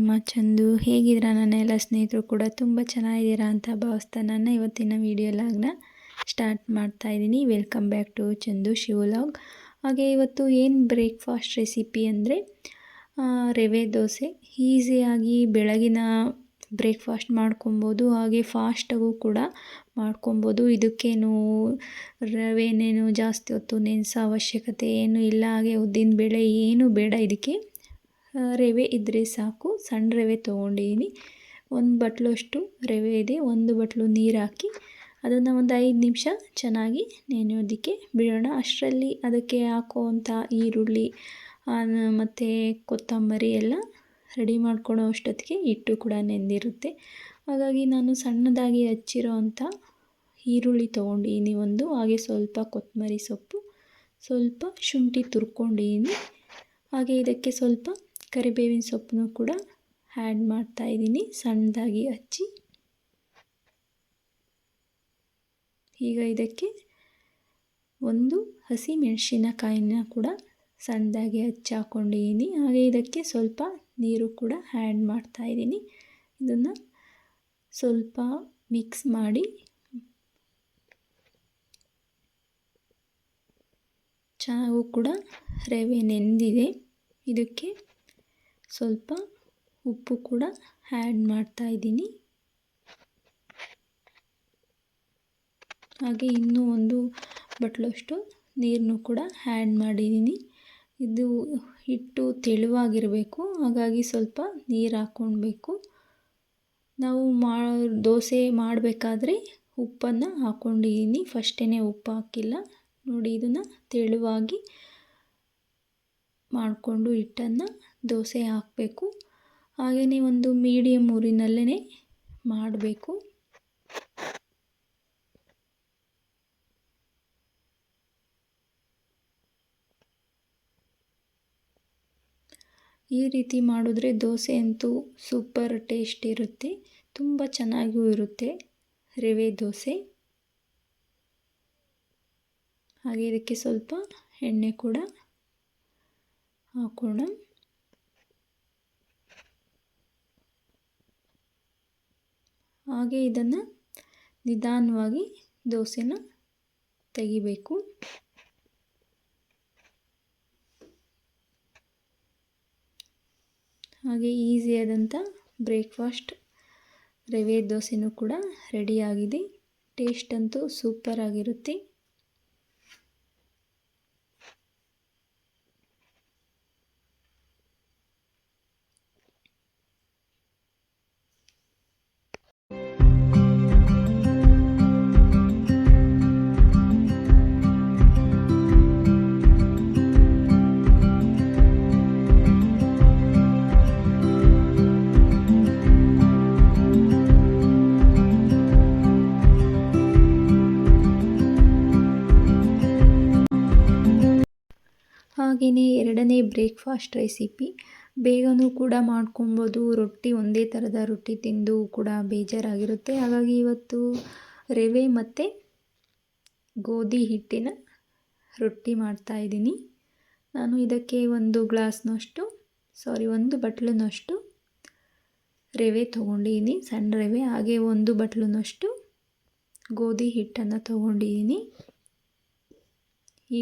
ನಿಮ್ಮ ಚಂದು. ಹೇಗಿದ್ದೀರಾ ನನ್ನ ಎಲ್ಲ ಸ್ನೇಹಿತರು ಕೂಡ ತುಂಬ ಚೆನ್ನಾಗಿದ್ದೀರಾ ಅಂತ ಭಾವಿಸ್ತಾ ನನ್ನ ಇವತ್ತಿನ ವಿಡಿಯೋ ಲಾಗ್ನ ಸ್ಟಾರ್ಟ್ ಮಾಡ್ತಾ ಇದ್ದೀನಿ. ವೆಲ್ಕಮ್ ಬ್ಯಾಕ್ ಟು ಚಂದು ಶಿವಲಾಗ್. ಹಾಗೆ ಇವತ್ತು ಏನು ಬ್ರೇಕ್ಫಾಸ್ಟ್ ರೆಸಿಪಿ ಅಂದರೆ ರವೆ ದೋಸೆ. ಈಸಿಯಾಗಿ ಬೆಳಗಿನ ಬ್ರೇಕ್ಫಾಸ್ಟ್ ಮಾಡ್ಕೊಬೋದು, ಹಾಗೆ ಫಾಸ್ಟಾಗೂ ಕೂಡ ಮಾಡ್ಕೊಬೋದು. ಇದಕ್ಕೇನು ರವೆನೇನು ಜಾಸ್ತಿ ಹೊತ್ತು ನೆನೆಸೋ ಅವಶ್ಯಕತೆ ಏನೂ ಇಲ್ಲ. ಹಾಗೆ ಉದ್ದಿನ ಬೇಳೆ ಏನೂ ಬೇಡ. ಇದಕ್ಕೆ ರವೆ ಇದ್ದರೆ ಸಾಕು. ಸಣ್ಣ ರವೆ ತೊಗೊಂಡಿದ್ದೀನಿ. ಒಂದು ಬಟ್ಲಷ್ಟು ರವೆ ಇದೆ. ಒಂದು ಬಟ್ಲು ನೀರು ಹಾಕಿ ಅದನ್ನು ಒಂದು 5 ನಿಮಿಷ ಚೆನ್ನಾಗಿ ನೆನೆಯೋದಕ್ಕೆ ಬಿಡೋಣ. ಅಷ್ಟರಲ್ಲಿ ಅದಕ್ಕೆ ಹಾಕುವಂಥ ಈರುಳ್ಳಿ ಮತ್ತು ಕೊತ್ತಂಬರಿ ಎಲ್ಲ ರೆಡಿ ಮಾಡ್ಕೊಳ್ಳೋ ಅಷ್ಟೊತ್ತಿಗೆ ಹಿಟ್ಟು ಕೂಡ ನೆಂದಿರುತ್ತೆ. ಹಾಗಾಗಿ ನಾನು ಸಣ್ಣದಾಗಿ ಹಚ್ಚಿರೋ ಅಂಥ ಈರುಳ್ಳಿ ತೊಗೊಂಡಿದ್ದೀನಿ ಒಂದು, ಹಾಗೆ ಸ್ವಲ್ಪ ಕೊತ್ತಂಬರಿ ಸೊಪ್ಪು, ಸ್ವಲ್ಪ ಶುಂಠಿ ತುರ್ಕೊಂಡಿದ್ದೀನಿ. ಹಾಗೆ ಇದಕ್ಕೆ ಸ್ವಲ್ಪ ಕರಿಬೇವಿನ ಸೊಪ್ಪನ್ನು ಕೂಡ ಆ್ಯಡ್ ಮಾಡ್ತಾಯಿದ್ದೀನಿ ಸಣ್ಣದಾಗಿ ಹಚ್ಚಿ. ಈಗ ಇದಕ್ಕೆ ಒಂದು ಹಸಿ ಮೆಣಸಿನಕಾಯಿನ ಕೂಡ ಸಣ್ಣದಾಗಿ ಹಚ್ಚಿ ಹಾಕ್ಕೊಂಡಿದ್ದೀನಿ. ಹಾಗೆ ಇದಕ್ಕೆ ಸ್ವಲ್ಪ ನೀರು ಕೂಡ ಆ್ಯಡ್ ಮಾಡ್ತಾಯಿದ್ದೀನಿ. ಇದನ್ನು ಸ್ವಲ್ಪ ಮಿಕ್ಸ್ ಮಾಡಿ ಚೆನ್ನಾಗೂ ಕೂಡ ರವೆ ನೆಂದಿದೆ. ಇದಕ್ಕೆ ಸ್ವಲ್ಪ ಉಪ್ಪು ಕೂಡ ಆ್ಯಡ್ ಮಾಡ್ತಾಯಿದ್ದೀನಿ. ಹಾಗೆ ಇನ್ನೂ ಒಂದು ಬಟ್ಲಷ್ಟು ನೀರನ್ನು ಕೂಡ ಆ್ಯಡ್ ಮಾಡಿದ್ದೀನಿ. ಇದು ಹಿಟ್ಟು ತೆಳುವಾಗಿರಬೇಕು, ಹಾಗಾಗಿ ಸ್ವಲ್ಪ ನೀರು ಹಾಕ್ಕೊಳ್ಬೇಕು. ನಾವು ದೋಸೆ ಮಾಡಬೇಕಾದ್ರೆ ಉಪ್ಪನ್ನು ಹಾಕ್ಕೊಂಡಿದ್ದೀನಿ, ಫಸ್ಟೇ ಉಪ್ಪು ಹಾಕಿಲ್ಲ. ನೋಡಿ, ಇದನ್ನು ತೆಳುವಾಗಿ ಮಾಡಿಕೊಂಡು ಹಿಟ್ಟನ್ನು ದೋಸೆ ಹಾಕಬೇಕು. ಹಾಗೆಯೇ ಒಂದು ಮೀಡಿಯಮ್ ಉರಿನಲ್ಲೇ ಮಾಡಬೇಕು. ಈ ರೀತಿ ಮಾಡಿದ್ರೆ ದೋಸೆ ಅಂತೂ ಸೂಪರ್ ಟೇಸ್ಟ್ ಇರುತ್ತೆ, ತುಂಬ ಚೆನ್ನಾಗೂ ಇರುತ್ತೆ ರವೆ ದೋಸೆ. ಹಾಗೆ ಇದಕ್ಕೆ ಸ್ವಲ್ಪ ಎಣ್ಣೆ ಕೂಡ ಹಾಕೋಣ. ಹಾಗೆ ಇದನ್ನು ನಿಧಾನವಾಗಿ ದೋಸೆನ ತೆಗಿಬೇಕು. ಹಾಗೆ ಈಸಿಯಾದಂಥ ಬ್ರೇಕ್ಫಾಸ್ಟ್ ರವೆ ದೋಸೆನೂ ಕೂಡ ರೆಡಿಯಾಗಿದೆ. ಟೇಸ್ಟ್ ಅಂತೂ ಸೂಪರ್ ಆಗಿರುತ್ತೆ. ಹಾಗೆಯೇ ಎರಡನೇ ಬ್ರೇಕ್ಫಾಸ್ಟ್ ರೆಸಿಪಿ, ಬೇಗನೂ ಕೂಡ ಮಾಡ್ಕೊಬೋದು. ರೊಟ್ಟಿ ಒಂದೇ ಥರದ ರೊಟ್ಟಿ ತಿಂದು ಕೂಡ ಬೇಜಾರಾಗಿರುತ್ತೆ. ಹಾಗಾಗಿ ಇವತ್ತು ರವೆ ಮತ್ತು ಗೋಧಿ ಹಿಟ್ಟಿನ ರೊಟ್ಟಿ ಮಾಡ್ತಾಯಿದ್ದೀನಿ. ನಾನು ಇದಕ್ಕೆ ಒಂದು ಬಟ್ಲಿನಷ್ಟು ರವೆ ತೊಗೊಂಡಿದ್ದೀನಿ, ಸಣ್ಣ ರವೆ. ಹಾಗೆ ಒಂದು ಬಟ್ಲಿನಷ್ಟು ಗೋಧಿ ಹಿಟ್ಟನ್ನು ತೊಗೊಂಡಿದ್ದೀನಿ.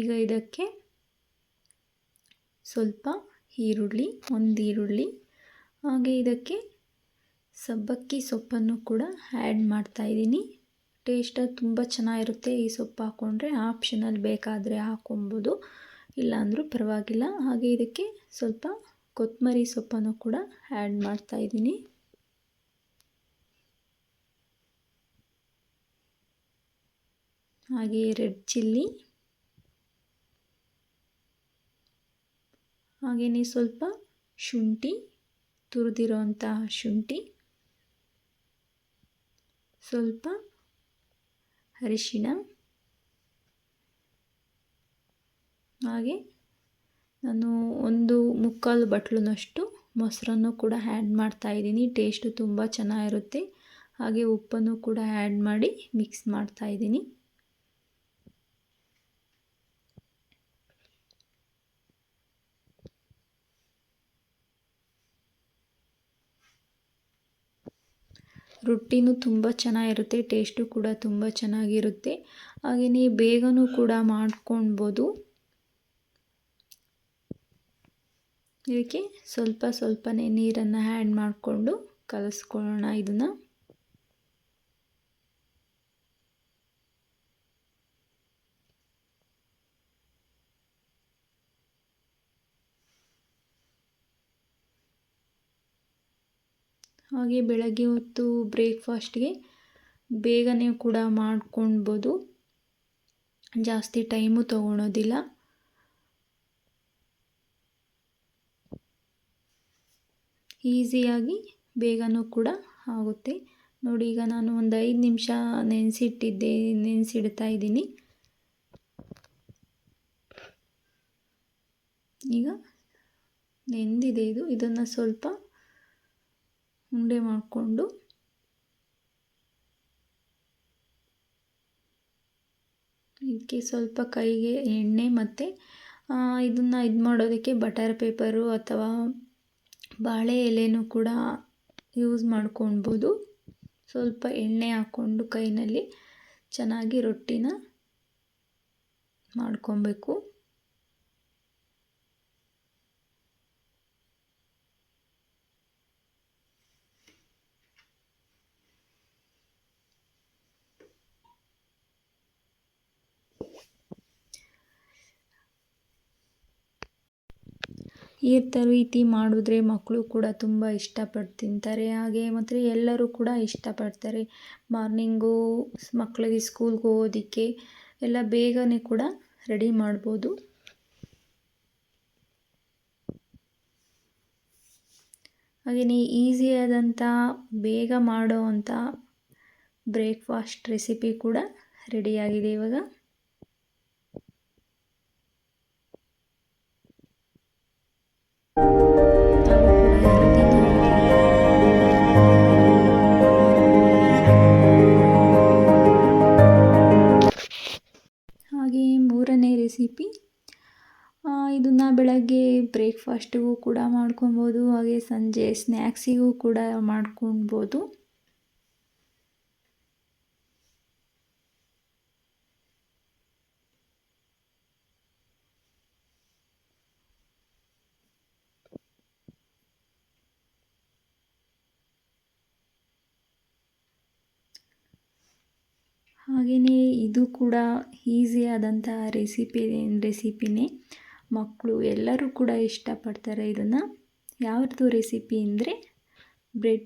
ಈಗ ಇದಕ್ಕೆ ಸ್ವಲ್ಪ ಒಂದು ಈರುಳ್ಳಿ, ಹಾಗೆ ಇದಕ್ಕೆ ಸಬ್ಬಕ್ಕಿ ಸೊಪ್ಪನ್ನು ಕೂಡ ಆ್ಯಡ್ ಮಾಡ್ತಾಯಿದ್ದೀನಿ. ಟೇಸ್ಟ್ ತುಂಬ ಚೆನ್ನಾಗಿರುತ್ತೆ. ಈ ಸೊಪ್ಪು ಹಾಕ್ಕೊಂಡ್ರೆ ಆಪ್ಷನಲ್, ಬೇಕಾದರೆ ಹಾಕ್ಕೊಬೋದು, ಇಲ್ಲಾಂದರೂ ಪರವಾಗಿಲ್ಲ. ಹಾಗೆ ಇದಕ್ಕೆ ಸ್ವಲ್ಪ ಕೊತ್ತಂಬರಿ ಸೊಪ್ಪನ್ನು ಕೂಡ ಆ್ಯಡ್ ಮಾಡ್ತಾಯಿದ್ದೀನಿ. ಹಾಗೆ ರೆಡ್ ಚಿಲ್ಲಿ, ಹಾಗೆಯೇ ಸ್ವಲ್ಪ ಶುಂಠಿ, ತುರಿದಿರೋಂತಹ ಶುಂಠಿ, ಸ್ವಲ್ಪ ಅರಿಶಿಣ, ಹಾಗೆ ನಾನು ಒಂದು 3/4 ಬಟ್ಲಿನಷ್ಟು ಮೊಸರನ್ನು ಕೂಡ ಆ್ಯಡ್ ಮಾಡ್ತಾಯಿದ್ದೀನಿ. ಟೇಸ್ಟು ತುಂಬ ಚೆನ್ನಾಗಿರುತ್ತೆ. ಹಾಗೆ ಉಪ್ಪನ್ನು ಕೂಡ ಆ್ಯಡ್ ಮಾಡಿ ಮಿಕ್ಸ್ ಮಾಡ್ತಾಯಿದ್ದೀನಿ. ರೊಟ್ಟಿನೂ ತುಂಬ ಚೆನ್ನಾಗಿರುತ್ತೆ, ಟೇಸ್ಟು ಕೂಡ ತುಂಬ ಚೆನ್ನಾಗಿರುತ್ತೆ. ಹಾಗೆಯೇ ಬೇಗನೂ ಕೂಡ ಮಾಡ್ಕೊಳ್ಬೋದು. ಇದಕ್ಕೆ ಸ್ವಲ್ಪ ಸ್ವಲ್ಪನೇ ನೀರನ್ನು ಆ್ಯಡ್ ಮಾಡಿಕೊಂಡು ಕಲಿಸ್ಕೊಳ್ಳೋಣ ಇದನ್ನು. ಹಾಗೆ ಬೆಳಗ್ಗೆ ಹೊತ್ತು ಬ್ರೇಕ್ಫಾಸ್ಟ್ಗೆ ಬೇಗನೆ ಕೂಡ ಮಾಡ್ಕೊಳ್ಬೋದು, ಜಾಸ್ತಿ ಟೈಮು ತೊಗೊಳೋದಿಲ್ಲ. ಈಸಿಯಾಗಿ ಬೇಗನೂ ಕೂಡ ಆಗುತ್ತೆ. ನೋಡಿ, ಈಗ ನಾನು ಒಂದು 5 ನಿಮಿಷ ನೆನೆಸಿಡ್ತಾ ಇದ್ದೀನಿ. ಈಗ ನೆಂದಿದೆ ಇದನ್ನು ಸ್ವಲ್ಪ ಉಂಡೆ ಮಾಡಿಕೊಂಡು ಇದಕ್ಕೆ ಸ್ವಲ್ಪ ಕೈಗೆ ಎಣ್ಣೆ ಮತ್ತು ಇದನ್ನು ಮಾಡೋದಕ್ಕೆ ಬಟರ್ ಪೇಪರು ಅಥವಾ ಬಾಳೆ ಎಲೆನೂ ಕೂಡ ಯೂಸ್ ಮಾಡ್ಕೊಳ್ಬೋದು. ಸ್ವಲ್ಪ ಎಣ್ಣೆ ಹಾಕ್ಕೊಂಡು ಕೈನಲ್ಲಿ ಚೆನ್ನಾಗಿ ರೊಟ್ಟಿನ ಮಾಡ್ಕೊಬೇಕು. ಈ ರೀತಿ ಮಾಡಿದ್ರೆ ಮಕ್ಕಳು ಕೂಡ ತುಂಬ ಇಷ್ಟಪಟ್ಟು ತಿಂತಾರೆ. ಹಾಗೆ ಮತ್ತು ಎಲ್ಲರೂ ಕೂಡ ಇಷ್ಟಪಡ್ತಾರೆ. ಮಾರ್ನಿಂಗು ಮಕ್ಕಳಿಗೆ ಸ್ಕೂಲ್ಗೆ ಹೋಗೋದಕ್ಕೆ ಎಲ್ಲ ಬೇಗನೆ ಕೂಡ ರೆಡಿ ಮಾಡ್ಬೋದು. ಹಾಗೆಯೇ ಈಸಿಯಾದಂಥ ಬೇಗ ಮಾಡೋ ಅಂಥ ಬ್ರೇಕ್ಫಾಸ್ಟ್ ರೆಸಿಪಿ ಕೂಡ ರೆಡಿಯಾಗಿದೆ ಇವಾಗ. ಹಾಗೆ ಮೂರನೇ ರೆಸಿಪಿ, ಇದನ್ನು ಬೆಳಗ್ಗೆ ಬ್ರೇಕ್ಫಾಸ್ಟಿಗೂ ಕೂಡ ಮಾಡ್ಕೊಬೋದು, ಹಾಗೆ ಸಂಜೆ ಸ್ನ್ಯಾಕ್ಸಿಗೂ ಕೂಡ ಮಾಡ್ಕೊಳ್ಬೋದು. ಹಾಗೆಯೇ ಇದು ಕೂಡ ಈಸಿಯಾದಂಥ ರೆಸಿಪಿನೇ. ಮಕ್ಕಳು ಎಲ್ಲರೂ ಕೂಡ ಇಷ್ಟಪಡ್ತಾರೆ ಇದನ್ನು. ಯಾವ್ದು ರೆಸಿಪಿ ಅಂದರೆ ಬ್ರೆಡ್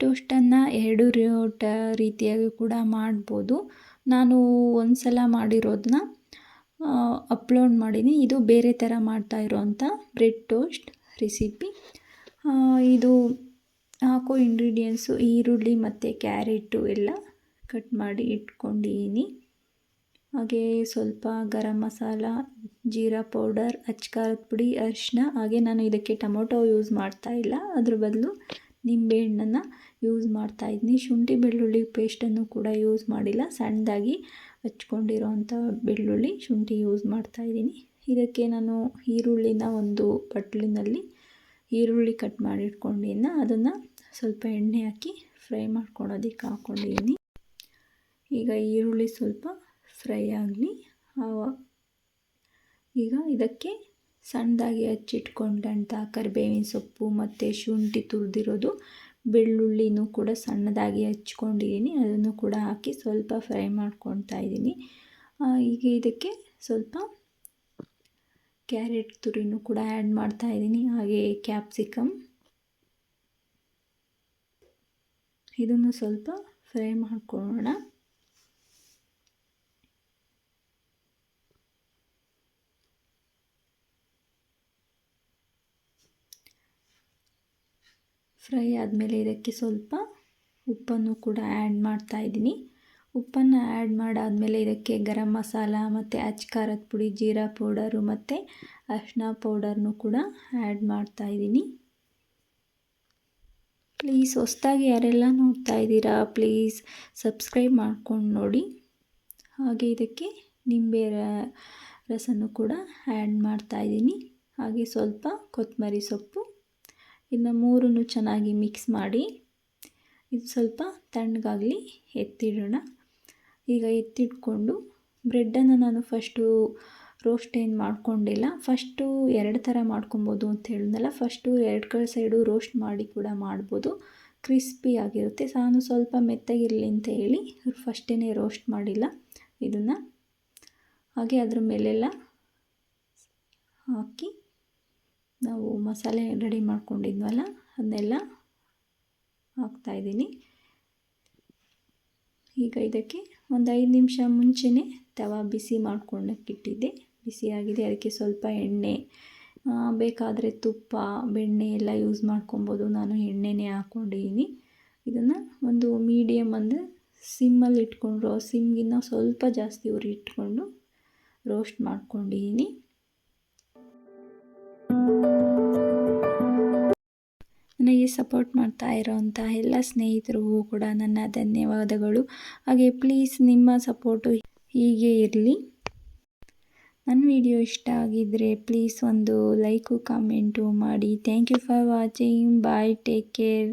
ಟೋಸ್ಟನ್ನು 2 ರೀತಿಯಾಗಿ ಕೂಡ ಮಾಡ್ಬೋದು. ನಾನು ಒಂದು ಸಲ ಮಾಡಿರೋದನ್ನ ಅಪ್ಲೋಡ್ ಮಾಡಿದ್ದೀನಿ. ಇದು ಬೇರೆ ಥರ ಮಾಡ್ತಾ ಇರೋವಂಥ ಬ್ರೆಡ್ ಟೋಸ್ಟ್ ರೆಸಿಪಿ. ಇದು ಹಾಕೋ ಇಂಗ್ರೀಡಿಯೆಂಟ್ಸು ಈರುಳ್ಳಿ ಮತ್ತು ಕ್ಯಾರೆಟು ಎಲ್ಲ ಕಟ್ ಮಾಡಿ ಇಟ್ಕೊಂಡಿದ್ದೀನಿ. ಹಾಗೆ ಸ್ವಲ್ಪ ಗರಂ ಮಸಾಲ, ಜೀರಾ ಪೌಡರ್, ಅಚ್ಕಾರದ ಪುಡಿ, ಅರಿಶಿನ. ಹಾಗೆ ನಾನು ಇದಕ್ಕೆ ಟೊಮೊಟೊ ಯೂಸ್ ಮಾಡ್ತಾಯಿಲ್ಲ, ಅದ್ರ ಬದಲು ನಿಂಬೆಹಣ್ಣನ್ನು ಯೂಸ್ ಮಾಡ್ತಾಯಿದ್ದೀನಿ. ಶುಂಠಿ ಬೆಳ್ಳುಳ್ಳಿ ಪೇಸ್ಟನ್ನು ಕೂಡ ಯೂಸ್ ಮಾಡಿಲ್ಲ, ಸಣ್ಣದಾಗಿ ಹಚ್ಕೊಂಡಿರೋವಂಥ ಬೆಳ್ಳುಳ್ಳಿ ಶುಂಠಿ ಯೂಸ್ ಮಾಡ್ತಾಯಿದ್ದೀನಿ. ಇದಕ್ಕೆ ನಾನು ಈರುಳ್ಳಿನ ಒಂದು ಬಟ್ಲಿನಲ್ಲಿ ಈರುಳ್ಳಿ ಕಟ್ ಮಾಡಿ ಇಟ್ಕೊಂಡಿದ್ದೀನಿ, ಅದನ್ನು ಸ್ವಲ್ಪ ಎಣ್ಣೆ ಹಾಕಿ ಫ್ರೈ ಮಾಡ್ಕೊಳೋದಕ್ಕೆ ಹಾಕ್ಕೊಂಡಿದ್ದೀನಿ. ಈಗ ಈರುಳ್ಳಿ ಸ್ವಲ್ಪ ಫ್ರೈ ಆಗಲಿ. ಈಗ ಇದಕ್ಕೆ ಸಣ್ಣದಾಗಿ ಹಚ್ಚಿಟ್ಕೊಂಡಂಥ ಕರಿಬೇವಿನ ಸೊಪ್ಪು ಮತ್ತು ಶುಂಠಿ ತುರಿದಿರೋದು, ಬೆಳ್ಳುಳ್ಳಿನೂ ಕೂಡ ಸಣ್ಣದಾಗಿ ಹಚ್ಕೊಂಡಿದ್ದೀನಿ, ಅದನ್ನು ಕೂಡ ಹಾಕಿ ಸ್ವಲ್ಪ ಫ್ರೈ ಮಾಡ್ಕೊತಾ ಇದ್ದೀನಿ. ಈಗ ಇದಕ್ಕೆ ಸ್ವಲ್ಪ ಕ್ಯಾರೆಟ್ ತುರಿನೂ ಕೂಡ ಆ್ಯಡ್ ಮಾಡ್ತಾಯಿದ್ದೀನಿ, ಹಾಗೆ ಕ್ಯಾಪ್ಸಿಕಮ್. ಇದನ್ನು ಸ್ವಲ್ಪ ಫ್ರೈ ಮಾಡ್ಕೊಳ್ಳೋಣ. ಫ್ರೈ ಆದಮೇಲೆ ಇದಕ್ಕೆ ಸ್ವಲ್ಪ ಉಪ್ಪನ್ನು ಕೂಡ ಆ್ಯಡ್ ಮಾಡ್ತಾಯಿದ್ದೀನಿ. ಉಪ್ಪನ್ನು ಆ್ಯಡ್ ಮಾಡಾದಮೇಲೆ ಇದಕ್ಕೆ ಗರಂ ಮಸಾಲ ಮತ್ತು ಅಚ್ಕಾರದ ಪುಡಿ, ಜೀರಾ ಪೌಡರು ಮತ್ತು ಅರಿಶಿನ ಪೌಡರ್ನೂ ಕೂಡ ಆ್ಯಡ್ ಮಾಡ್ತಾಯಿದ್ದೀನಿ. ಪ್ಲೀಸ್ ಹೊಸದಾಗಿ ಯಾರೆಲ್ಲ ನೋಡ್ತಾ ಇದ್ದೀರಾ ಪ್ಲೀಸ್ ಸಬ್ಸ್ಕ್ರೈಬ್ ಮಾಡ್ಕೊಂಡು ನೋಡಿ. ಹಾಗೆ ಇದಕ್ಕೆ ನಿಂಬೆ ರಸನೂ ಕೂಡ ಆ್ಯಡ್ ಮಾಡ್ತಾಯಿದ್ದೀನಿ. ಹಾಗೆ ಸ್ವಲ್ಪ ಕೊತ್ತಂಬರಿ ಸೊಪ್ಪು ಇದನ್ನ ಮೂರನ್ನು ಚೆನ್ನಾಗಿ ಮಿಕ್ಸ್ ಮಾಡಿ ಇದು ಸ್ವಲ್ಪ ತಣ್ಣಗಾಗಲಿ ಎತ್ತಿಡೋಣ. ಈಗ ಎತ್ತಿಟ್ಕೊಂಡು ಬ್ರೆಡ್ಡನ್ನು ನಾನು ಫಸ್ಟು ರೋಸ್ಟ್ ಏನು ಮಾಡ್ಕೊಂಡಿಲ್ಲ. ಫಸ್ಟು 2 ಥರ ಮಾಡ್ಕೊಬೋದು ಅಂತ ಹೇಳಿದ್ನಲ್ಲ. ಫಸ್ಟು 2 ಸೈಡು ರೋಸ್ಟ್ ಮಾಡಿ ಕೂಡ ಮಾಡ್ಬೋದು, ಕ್ರಿಸ್ಪಿ ಆಗಿರುತ್ತೆ. ನಾನು ಸ್ವಲ್ಪ ಮೆತ್ತಗಿರಲಿ ಅಂತ ಹೇಳಿ ಫಸ್ಟೇ ರೋಸ್ಟ್ ಮಾಡಿಲ್ಲ ಇದನ್ನು. ಹಾಗೆ ಅದ್ರ ಮೇಲೆಲ್ಲ ಹಾಕಿ ನಾವು ಮಸಾಲೆ ರೆಡಿ ಮಾಡ್ಕೊಂಡಿದ್ವಲ್ಲ ಅದನ್ನೆಲ್ಲ ಹಾಕ್ತಾಯಿದ್ದೀನಿ. ಈಗ ಇದಕ್ಕೆ ಒಂದು 5 ನಿಮಿಷ ಮುಂಚೆನೇ ತವಾ ಬಿಸಿ ಮಾಡ್ಕೊಂಡಕ್ಕಿಟ್ಟಿದ್ದೆ. ಬಿಸಿಯಾಗಿದೆ, ಅದಕ್ಕೆ ಸ್ವಲ್ಪ ಎಣ್ಣೆ, ಬೇಕಾದರೆ ತುಪ್ಪ, ಬೆಣ್ಣೆ ಎಲ್ಲ ಯೂಸ್ ಮಾಡ್ಕೊಬೋದು. ನಾನು ಎಣ್ಣೆನೇ ಹಾಕ್ಕೊಂಡಿದ್ದೀನಿ. ಇದನ್ನು ಒಂದು ಮೀಡಿಯಮ್ ಅಂದರೆ ಸಿಮ್ಮಲ್ಲಿ ಇಟ್ಕೊಂಡು, ಸಿಮ್ಗಿನ್ನ ಸ್ವಲ್ಪ ಜಾಸ್ತಿ ಉರಿ ಇಟ್ಕೊಂಡು ರೋಸ್ಟ್ ಮಾಡ್ಕೊಂಡಿದ್ದೀನಿ. ನನಗೆ ಸಪೋರ್ಟ್ ಮಾಡ್ತಾ ಇರೋವಂಥ ಎಲ್ಲ ಸ್ನೇಹಿತರಿಗೂ ಕೂಡ ನನ್ನ ಧನ್ಯವಾದಗಳು. ಹಾಗೆ ಪ್ಲೀಸ್ ನಿಮ್ಮ ಸಪೋರ್ಟು ಹೀಗೆ ಇರಲಿ. ನನ್ನ ವಿಡಿಯೋ ಇಷ್ಟ ಆಗಿದ್ದರೆ ಪ್ಲೀಸ್ ಒಂದು ಲೈಕು ಕಾಮೆಂಟು ಮಾಡಿ. Thank you for watching. Bye, take care.